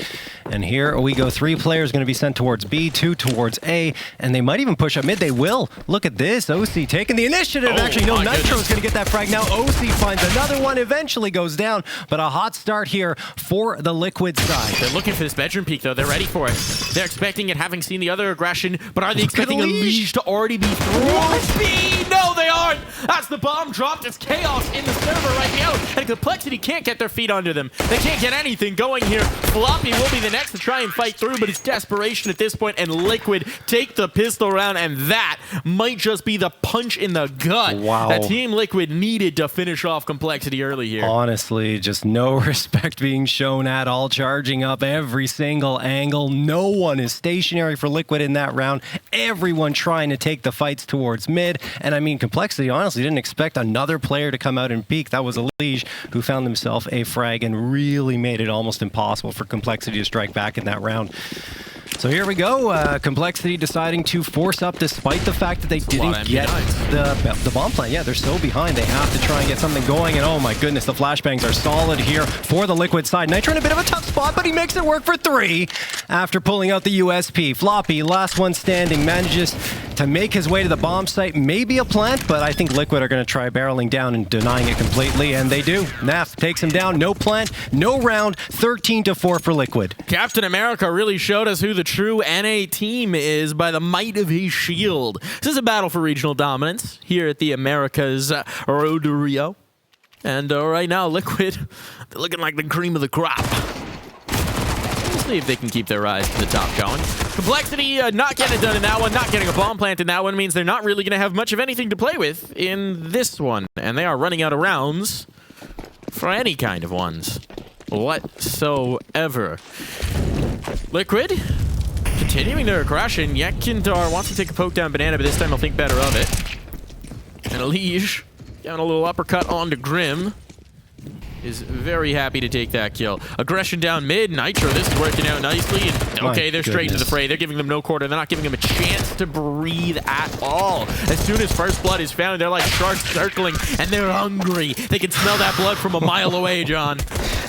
Speaker 1: and here we go. 3 players going to be sent towards B, 2 towards A, and they might even push up mid. They will. Look at this. oSee taking the initiative. Actually, no, Nitro's going to get that frag now. oSee finds another one, eventually goes down, but a hot start here for the Liquid side.
Speaker 2: They're looking for this bedroom peek, though. They're ready for it. They're expecting it, having seen the other aggression, but are they expecting EliGE to already be through B? No, they aren't! As the bomb dropped, it's chaos in the server right now, and complexity can't get their feet under them. They can't get anything going here. Floppy will be the next to try and fight through, but it's desperation at this point, and Liquid take the pistol round, and that might just be the punch in the gut that Team Liquid needed to finish off complexity early here.
Speaker 1: Honestly, just no respect being shown at all, charging up every single angle. No one is stationary for Liquid in that round. Everyone trying to take the fights towards mid, and I mean, complexity honestly didn't expect another player to come out and peak. That was EliGE, who found himself a frag and really made it almost impossible for complexity to strike back in that round. So here we go. Complexity deciding to force up despite the fact that they didn't get the bomb plant. Yeah, they're so behind. They have to try and get something going. And oh my goodness, the flashbangs are solid here for the Liquid side. Nitro in a bit of a tough spot, but he makes it work for 3 after pulling out the USP. Floppy, last one standing, manages to make his way to the bomb site. Maybe a plant, but I think Liquid are going to try barreling down and denying it completely, and they do. Naf takes him down. No plant, no round. 13-4 for Liquid.
Speaker 2: Captain America really showed us who the true NA team is by the might of his shield. This is a battle for regional dominance here at the Americas Road to Rio. And right now, Liquid, they're looking like the cream of the crop. We'll see if they can keep their rise to the top going. Complexity not getting it done in that one, not getting a bomb plant in that one means they're not really going to have much of anything to play with in this one. And they are running out of rounds for any kind of ones whatsoever. Liquid continuing their aggression. YEKINDAR wants to take a poke down Banana, but this time he'll think better of it. And EliGE down a little uppercut onto Grim. Is very happy to take that kill. Aggression down mid. Nitro, this is working out nicely. And okay, they're straight into the fray. They're giving them no quarter. They're not giving them a chance to breathe at all. As soon as first blood is found, they're like sharks circling, and they're hungry. They can smell that blood from a mile away, John.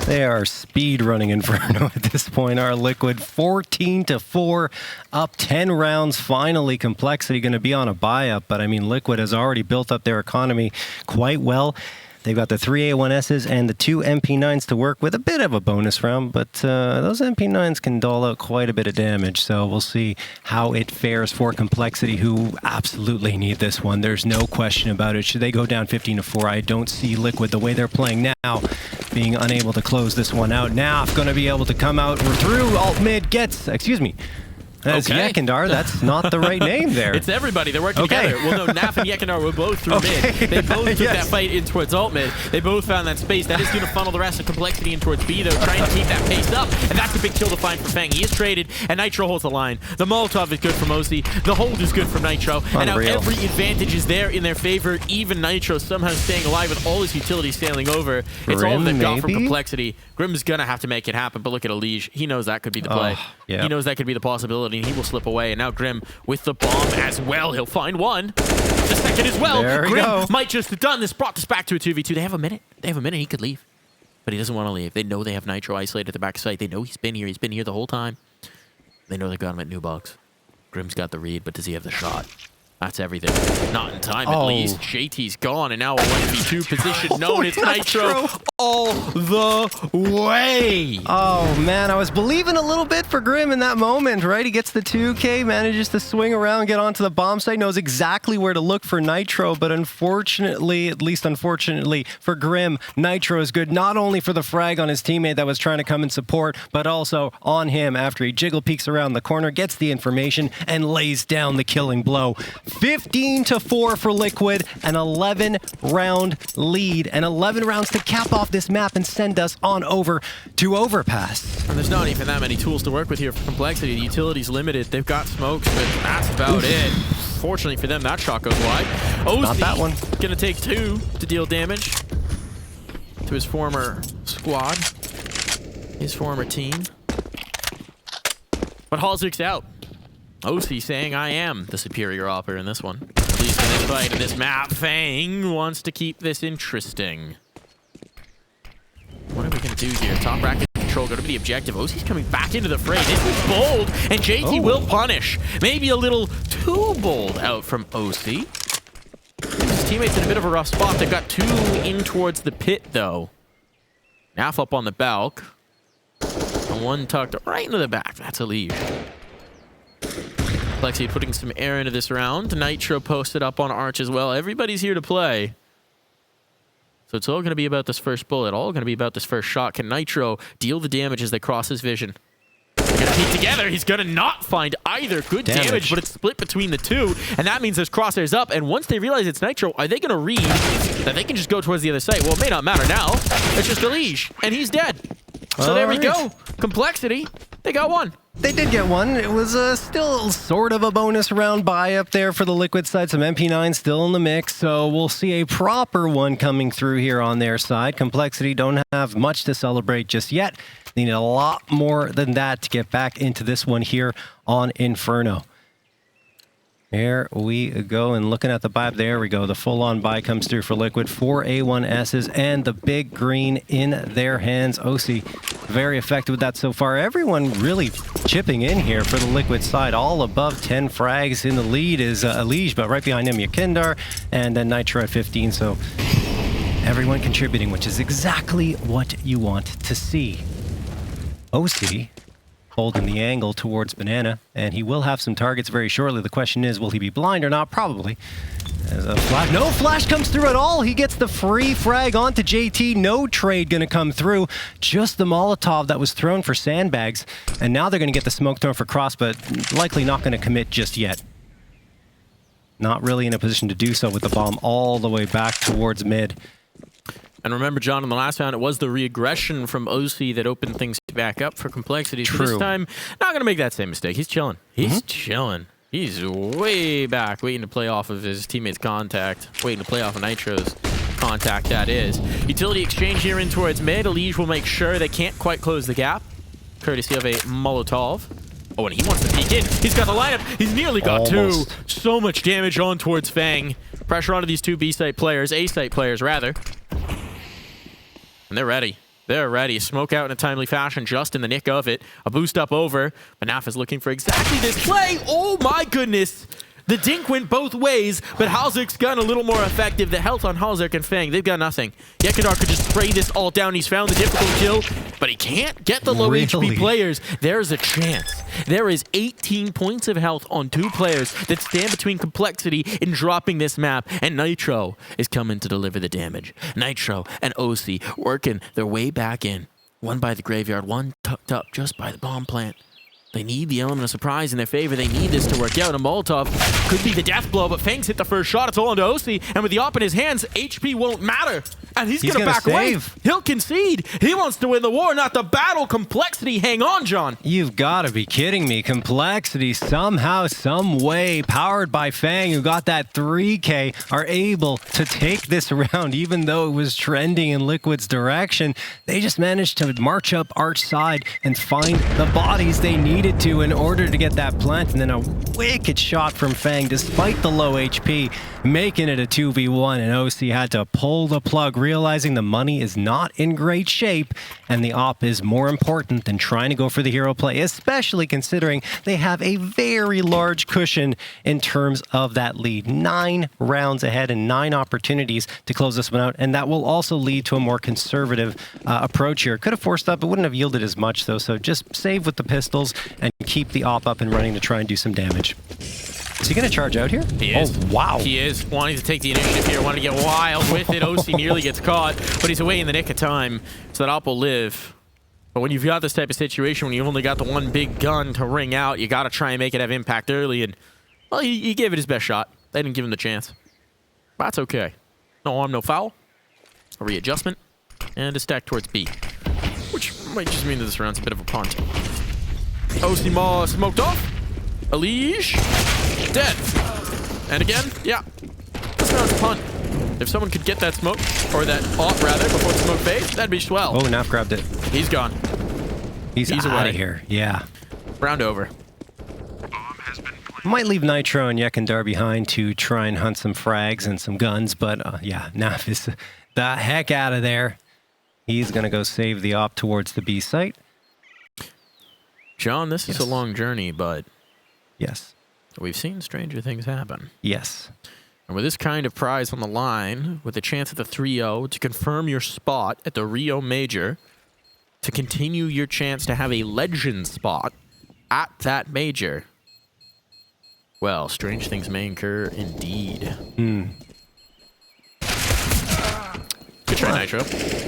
Speaker 1: They are speed running Inferno at this point. Our Liquid 14-4, up 10 rounds. Finally, complexity going to be on a buy-up, but I mean, Liquid has already built up their economy quite well. They've got the 3 A1Ss and the 2 MP9s to work with, a bit of a bonus round, but those MP9s can dole out quite a bit of damage, so we'll see how it fares for Complexity, who absolutely need this one. There's no question about it. Should they go down 15-4, I don't see Liquid, the way they're playing now, being unable to close this one out. Naf going to be able to come out through alt mid, excuse me. That's YEKINDAR. That's not the right name there.
Speaker 2: It's everybody. They're working together. Well, no, Naf and YEKINDAR were both through mid. They both took that fight in towards alt mid. They both found that space. That is going to funnel the rest of Complexity in towards B, though, trying to keep that pace up. And that's a big kill to find for FaNg. He is traded, and Nitro holds the line. The Molotov is good from oSee. The hold is good from Nitro. And now every advantage is there in their favor. Even Nitro somehow staying alive with all his utilities sailing over. It's all they've got from Complexity. Grim's going to have to make it happen, but look at EliGE. He knows that could be the play. He knows that could be the possibility, and he will slip away. And now Grim with the bomb as well. He'll find one. The second as well. Grim might just have done this, brought this back to a 2v2. They have a minute. He could leave. But he doesn't want to leave. They know they have Nitro isolated at the back site. They know he's been here. He's been here the whole time. They know they got him at new box. Grim's got the read, but does he have the shot? That's everything. Not in time, at least. JT's gone, and now a 1v2 position. No, it's Nitro all the way.
Speaker 1: Oh, man. I was believing a little bit for Grim in that moment, right? He gets the 2K, manages to swing around, get onto the bomb site, knows exactly where to look for Nitro, but unfortunately, at least unfortunately for Grim, Nitro is good not only for the frag on his teammate that was trying to come and support, but also on him after he jiggle peeks around the corner, gets the information, and lays down the killing blow. 15-4 for Liquid, an 11-round lead, and 11 rounds to cap off this map and send us on over to Overpass.
Speaker 2: And there's not even that many tools to work with here for Complexity. The utility's limited. They've got smokes, but that's about it. Fortunately for them, that shot goes wide. oSee,
Speaker 1: Not that one.
Speaker 2: Gonna take 2 to deal damage to his former squad, his former team. But Halzik's out. oSee saying, I am the superior operator in this one. At least in this fight, in this map. FaNg wants to keep this interesting. What are we going to do here? Top bracket control going to be the objective. oSee's coming back into the fray. This is bold, and JT will punish. Maybe a little too bold out from oSee. His teammates in a bit of a rough spot. They've got 2 in towards the pit, though. Naf up on the balk. And 1 tucked right into the back. That's EliGE. Complexity putting some air into this round. Nitro posted up on Arch as well. Everybody's here to play. So it's all going to be about this first bullet. All going to be about this first shot. Can Nitro deal the damage as they cross his vision? They're going to peek together. He's going to not find either. Good damage, but it's split between the 2. And that means there's crosshairs up. And once they realize it's Nitro, are they going to read that they can just go towards the other side? Well, it may not matter now. It's just EliGE, and he's dead. So there we go. Complexity. They got 1.
Speaker 1: They did get 1. It was still sort of a bonus round buy up there for the Liquid side. Some MP9 still in the mix, so we'll see a proper one coming through here on their side. Complexity don't have much to celebrate just yet. They need a lot more than that to get back into this one here on Inferno. There we go, and looking at the buy, there we go. The full-on buy comes through for Liquid. 4 A1Ss and the big green in their hands. oSee very effective with that so far. Everyone really chipping in here for the Liquid side. All above 10 frags. In the lead is EliGE, but right behind him, YEKINDAR, and then Nitro at 15. So everyone contributing, which is exactly what you want to see. oSee holding the angle towards Banana, and he will have some targets very shortly. The question is, will he be blind or not? Probably. As a flash, no flash comes through at all. He gets the free frag onto JT. No trade going to come through. Just the Molotov that was thrown for sandbags, and now they're going to get the smoke thrown for cross, but likely not going to commit just yet. Not really in a position to do so with the bomb all the way back towards mid.
Speaker 2: And remember, John, in the last round, it was the re-aggression from oSee that opened things back up for Complexity. So this time, not going to make that same mistake. He's chilling. He's chilling. He's way back, waiting to play off of his teammate's contact, waiting to play off of Nitro's contact, that is. Utility exchange here in towards mid. EliGE will make sure they can't quite close the gap, courtesy of a Molotov. Oh, and he wants to peek in. He's got the lineup. He's nearly got 2. So much damage on towards FaNg. Pressure onto these 2 B-site players, A-site players, rather. And they're ready. They're ready. Smoke out in a timely fashion, just in the nick of it. A boost up over. Banaf is looking for exactly this play. Oh my goodness. The dink went both ways, but Halzik's gotten a little more effective. The health on Halzik and FaNg, they've got nothing. YEKINDAR could just spray this all down. He's found the difficult kill, but he can't get the low HP players. There's a chance. There is 18 points of health on 2 players that stand between Complexity in dropping this map, and Nitro is coming to deliver the damage. Nitro and oSee working their way back in. 1 by the graveyard, 1 tucked up just by the bomb plant. They need the element of surprise in their favor. They need this to work out. A Molotov could be the death blow, but FaNg's hit the first shot. It's all onto oSee, and with the op in his hands, HP won't matter. And he's going to back away. He'll concede. He wants to win the war, not the battle. Complexity, hang on, John.
Speaker 1: You've got to be kidding me. Complexity, somehow, some way, powered by FaNg, who got that 3K, are able to take this round, even though it was trending in Liquid's direction. They just managed to march up Arch side and find the bodies they needed to in order to get that plant, and then a wicked shot from FaNg, despite the low HP, making it a 2v1, and oSee had to pull the plug, realizing the money is not in great shape, and the op is more important than trying to go for the hero play, especially considering they have a very large cushion in terms of that lead. 9 rounds ahead and 9 opportunities to close this one out, and that will also lead to a more conservative approach here. Could have forced up, it wouldn't have yielded as much though, so just save with the pistols and keep the op up and running to try and do some damage. Is he going to charge out here?
Speaker 2: He is.
Speaker 1: Oh, wow.
Speaker 2: He is wanting to take the initiative here, wanting to get wild with it. oSee nearly gets caught, but he's away in the nick of time, so that op will live. But when you've got this type of situation, when you've only got the 1 big gun to ring out, you got to try and make it have impact early, and, well, he gave it his best shot. They didn't give him the chance. That's okay. No harm, no foul. A readjustment. And a stack towards B. Which might just mean that this round's a bit of a punt. oSee smoked off. EliGE. Dead. And again, yeah. This round's a punt. If someone could get that smoke, or that op rather, before the smoke fades, that'd be swell.
Speaker 1: Oh, Naf grabbed it.
Speaker 2: He's gone.
Speaker 1: He's out
Speaker 2: away.
Speaker 1: of here. Yeah.
Speaker 2: Round over.
Speaker 1: Might leave Nitro and YEKINDAR behind to try and hunt some frags and some guns, but yeah, Naf is the heck out of there. He's going to go save the op towards the B site.
Speaker 2: John, this is a long journey, but
Speaker 1: Yes.
Speaker 2: we've seen stranger things happen.
Speaker 1: Yes.
Speaker 2: And with this kind of prize on the line, with a chance at the 3-0 to confirm your spot at the Rio Major, to continue your chance to have a legend spot at that major, well, strange things may occur indeed. Good try, Nitro.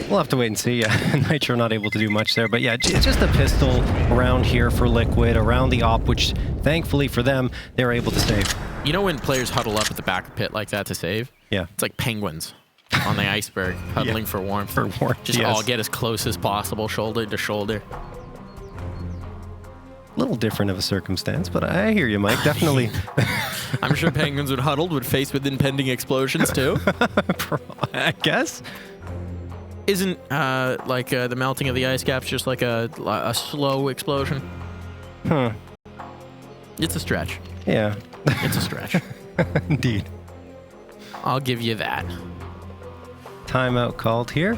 Speaker 1: We'll have to wait and see. Nitro not able to do much there, but yeah, it's just a pistol around here for Liquid, around the op, which thankfully for them, they're able to save.
Speaker 2: You know when players huddle up at the back of pit like that to save?
Speaker 1: Yeah.
Speaker 2: It's like penguins on the iceberg, huddling for warmth.
Speaker 1: For warmth,
Speaker 2: Just
Speaker 1: yes.
Speaker 2: all get as close as possible, shoulder to shoulder.
Speaker 1: A little different of a circumstance, but I hear you, Mike. Definitely.
Speaker 2: I'm sure penguins would huddled would face with impending explosions too.
Speaker 1: I guess.
Speaker 2: Isn't the melting of the ice caps just like a slow explosion?
Speaker 1: Huh.
Speaker 2: It's a stretch.
Speaker 1: Yeah.
Speaker 2: It's a stretch.
Speaker 1: Indeed.
Speaker 2: I'll give you that.
Speaker 1: Timeout called here.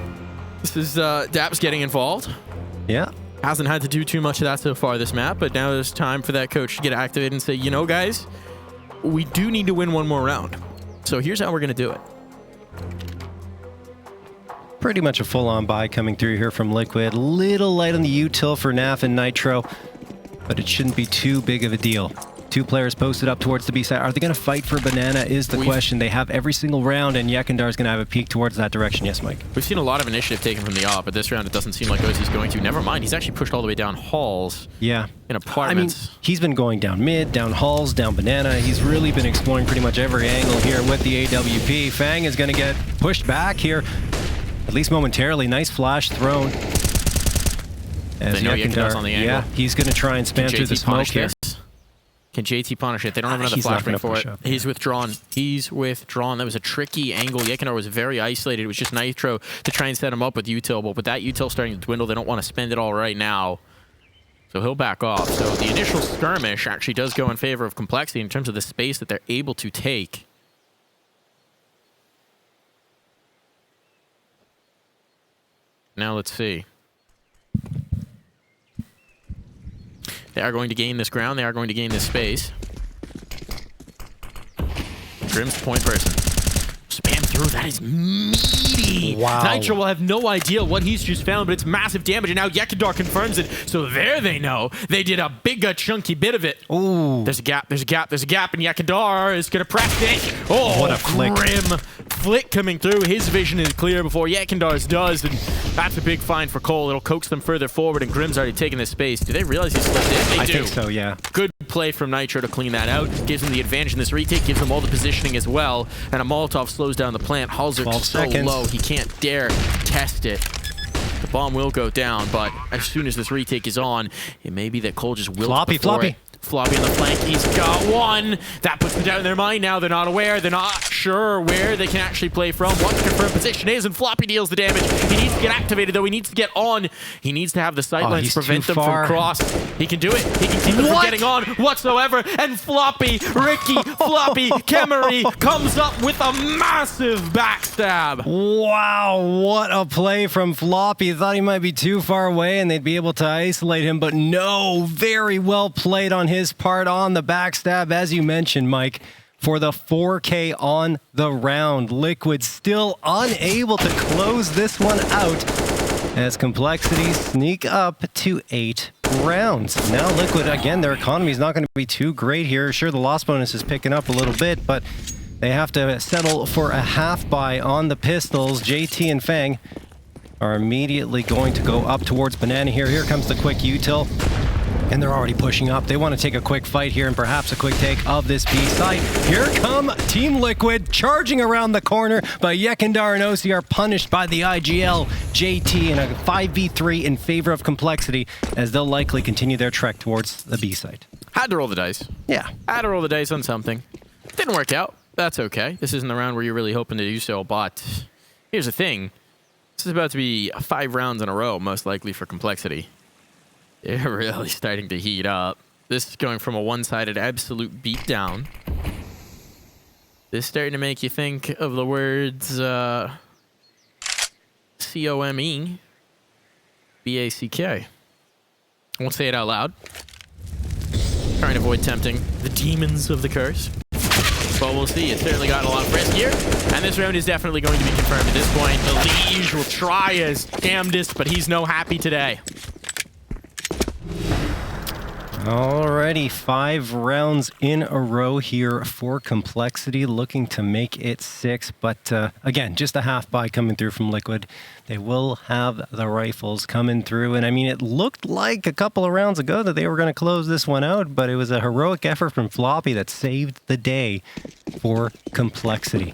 Speaker 2: This is Daps getting involved.
Speaker 1: Yeah.
Speaker 2: Hasn't had to do too much of that so far this map, but now there's time for that coach to get activated and say, you know, guys, we do need to win one more round. So here's how we're going to do it.
Speaker 1: Pretty much a full-on buy coming through here from Liquid. Little light on the util for Naf and Nitro, but it shouldn't be too big of a deal. Two players posted up towards the B side. Are they going to fight for Banana is the question. They have every single round, and YEKINDAR is going to have a peek towards that direction. Yes, Mike?
Speaker 2: We've seen a lot of initiative taken from the op, but this round it doesn't seem like oSee's going to. Never mind, he's actually pushed all the way down halls.
Speaker 1: Yeah.
Speaker 2: In apartments.
Speaker 1: I mean, he's been going down mid, down halls, down Banana. He's really been exploring pretty much every angle here with the AWP. FaNg is going to get pushed back here, at least momentarily. Nice flash thrown. As
Speaker 2: They know YEKINDAR's on the angle.
Speaker 1: Yeah, he's going to try and spam through the smoke here.
Speaker 2: Can JT punish it? They don't have another
Speaker 1: He's not gonna
Speaker 2: flashbang for
Speaker 1: push
Speaker 2: it.
Speaker 1: up,
Speaker 2: He's withdrawn. He's withdrawn. That was a tricky angle. YEKINDAR was very isolated. It was just Nitro to try and set him up with util, but with that util starting to dwindle, they don't want to spend it all right now. So he'll back off. So the initial skirmish actually does go in favor of Complexity in terms of the space that they're able to take. Now let's see. They are going to gain this ground. They are going to gain this space. Grim's point person. Spam through. That is meaty.
Speaker 1: Wow.
Speaker 2: Nitro will have no idea what he's just found, but it's massive damage, and now YEKINDAR confirms it. So there they know. They did a big, chunky bit of it.
Speaker 1: Ooh.
Speaker 2: There's a gap, there's a gap, there's a gap, and YEKINDAR is going to press it. Oh,
Speaker 1: What a flick.
Speaker 2: Grim flick coming through. His vision is clear before YEKINDAR's does, and that's a big find for Cole. It'll coax them further forward, and Grim's already taken this space. Do they realize he slipped in? They
Speaker 1: I
Speaker 2: do.
Speaker 1: think so, yeah.
Speaker 2: Good play from Nitro to clean that out. Gives them the advantage in this retake, gives them all the positioning as well, and a Molotov slows down the plant. Halls are
Speaker 1: 12
Speaker 2: so
Speaker 1: seconds.
Speaker 2: low, he can't dare test it. The bomb will go down, but as soon as this retake is on, it may be that Cole just will
Speaker 1: Floppy.
Speaker 2: Floppy on the flank, he's got one. That puts them down in their mind now. They're not aware. They're not sure where they can actually play from, what the confirmed position is, and Floppy deals the damage. He needs to get activated, though. He needs to get on. He needs to have the sightlines
Speaker 1: he's
Speaker 2: prevent
Speaker 1: too
Speaker 2: them
Speaker 1: far.
Speaker 2: from cross. He can do it. He can keep them from getting on whatsoever. And Floppy, Ricky, Floppy, Kemery comes up with a massive backstab.
Speaker 1: Wow, what a play from Floppy. Thought he might be too far away and they'd be able to isolate him, but no, very well played on his part on the backstab, as you mentioned, Mike, for the 4K on the round. Liquid still unable to close this one out as Complexity sneak up to 8 rounds. Now Liquid, again, their economy is not going to be too great here. Sure, the loss bonus is picking up a little bit, but they have to settle for a half buy on the pistols. JT and FaNg are immediately going to go up towards Banana here. Here comes the quick util. And they're already pushing up. They want to take a quick fight here and perhaps a quick take of this B site. Here come Team Liquid charging around the corner, but YEKINDAR and oSee are punished by the IGL JT in a 5v3 in favor of Complexity, as they'll likely continue their trek towards the B site.
Speaker 2: Had to roll the dice.
Speaker 1: Yeah.
Speaker 2: Had to roll the dice on something. Didn't work out. That's okay. This isn't the round where you're really hoping to do so, but here's the thing. This is about to be 5 rounds in a row, most likely for Complexity. They're really starting to heat up. This is going from a one-sided absolute beatdown. This is starting to make you think of the words C-O-M-E, B-A-C-K. I won't say it out loud. Trying to avoid tempting the demons of the curse. But we'll see. It's certainly gotten a lot friskier. And this round is definitely going to be confirmed at this point. EliGE will try his damnedest, but he's no happy today.
Speaker 1: Alrighty, 5 rounds in a row here for Complexity, looking to make it 6. But again, just a half buy coming through from Liquid. They will have the rifles coming through. And I mean, it looked like a couple of rounds ago that they were going to close this one out, but it was a heroic effort from Floppy that saved the day for Complexity.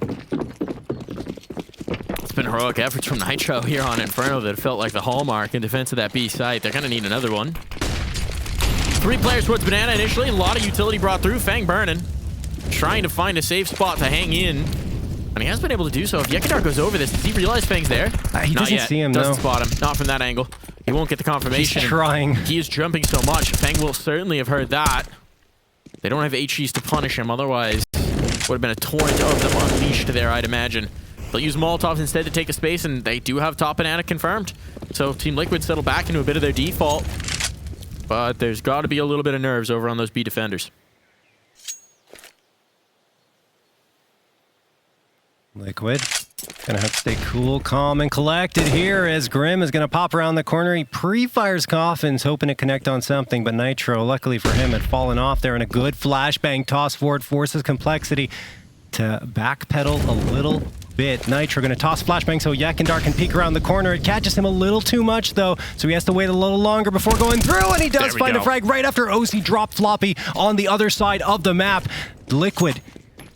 Speaker 2: It's been heroic efforts from Nitro here on Inferno that felt like the hallmark in defense of that B site. They're going to need another one. 3 players towards Banana initially. A lot of utility brought through. FaNg burning. Trying to find a safe spot to hang in. And he has been able to do so. If YEKINDAR goes over this, does he realize FaNg's there?
Speaker 1: He
Speaker 2: Not
Speaker 1: doesn't
Speaker 2: yet.
Speaker 1: see him,
Speaker 2: Doesn't
Speaker 1: no.
Speaker 2: spot him. Not from that angle. He won't get the confirmation.
Speaker 1: He's trying.
Speaker 2: He is jumping so much. FaNg will certainly have heard that. They don't have HEs to punish him. Otherwise, would have been a torrent of them unleashed there, I'd imagine. They'll use Molotovs instead to take a space, and they do have top Banana confirmed. So Team Liquid settle back into a bit of their default. But there's got to be a little bit of nerves over on those B defenders.
Speaker 1: Liquid gonna have to stay cool, calm, and collected here as Grim is gonna pop around the corner. He pre-fires Coffins, hoping to connect on something, but Nitro, luckily for him, had fallen off there, and a good flashbang toss forward forces Complexity to backpedal a little bit. Nitro gonna toss flashbang so YEKINDAR can peek around the corner. It catches him a little too much though, so he has to wait a little longer before going through, and he does find a frag right after oSee dropped Floppy on the other side of the map. Liquid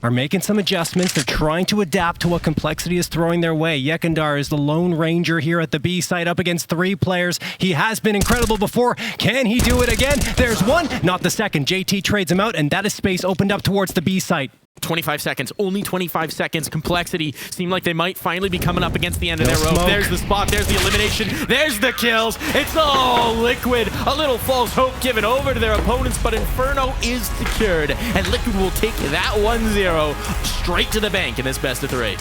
Speaker 1: are making some adjustments. They're trying to adapt to what Complexity is throwing their way. YEKINDAR is the Lone Ranger here at the B site up against 3 players. He has been incredible before. Can he do it again? There's one, not the second. JT trades him out, and that is space opened up towards the B site.
Speaker 2: 25 seconds, only 25 seconds. Complexity seem like they might finally be coming up against the end of their rope.
Speaker 1: Smoke.
Speaker 2: There's the spot, there's the elimination, there's the kills. It's all Liquid. A little false hope given over to their opponents, but Inferno is secured, and Liquid will take that 1-0 straight to the bank in this best of 3.